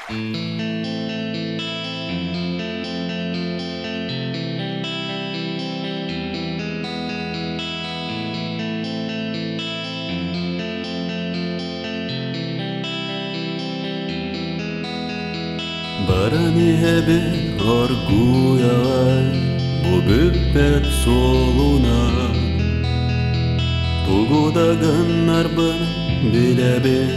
Бараны әбір аргуяй, бұ бүппет солуна. Тугудагын арбын біләбін,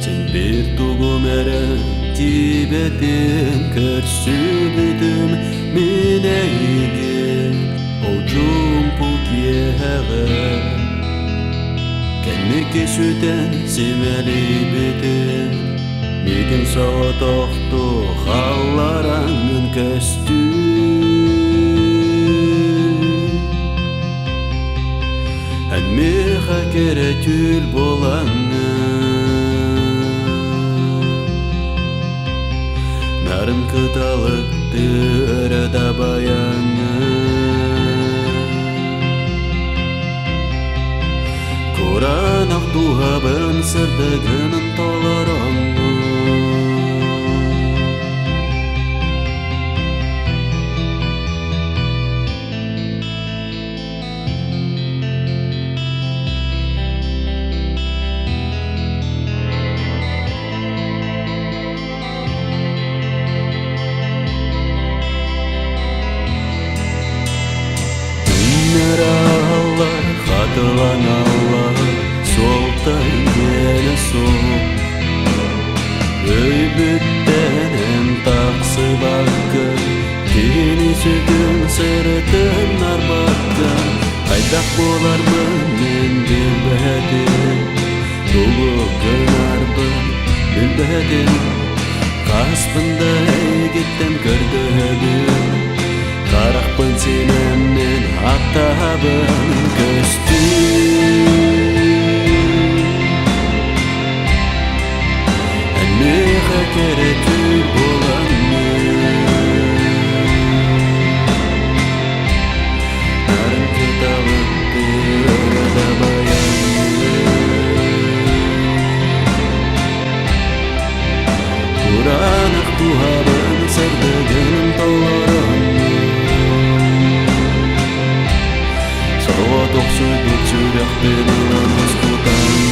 сен бір тугум әрі тибетін көрсі бітім мен әйген, оучум пукеғі. Кәнні кесуден семәлі бітім, Мегін соғытоқты қалараңын көсті. Әнмеға кере түл болаңы, Нарын қыталықты өрі дабаяңы. Құранақ туғабын сырдығының толараңы. Аллар, қатылан Аллар, солтай келі сол. Өй бүттенен тақсы бақы, кені сүтін сырытын арбақы. Айдақ болар мен білбәдім, тұлығын арбын білбәдім. Қаспында әйгеттен көрдігім, Қарақпын сеніммен аттабын көсті. Әнмеға кере түр болаңы, Нарын кеталықты өрді баяңы. Құранақ туғабын сырдығын толараңы. Тоқсы бөтсірек бен ұламыз құтаңы.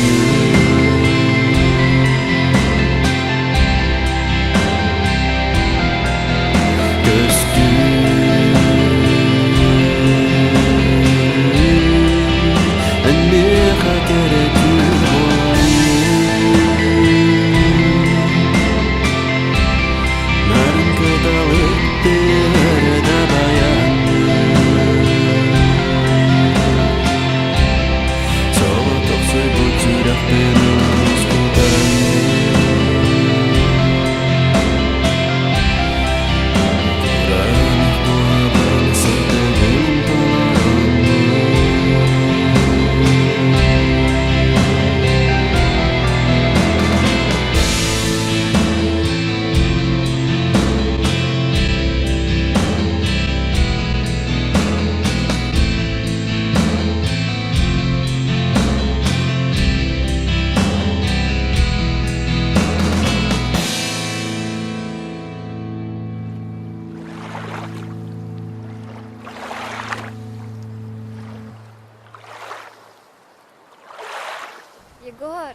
Көсті әнмеға кере түр болаңы, Нарын көталықты өрді баяңы. Егор!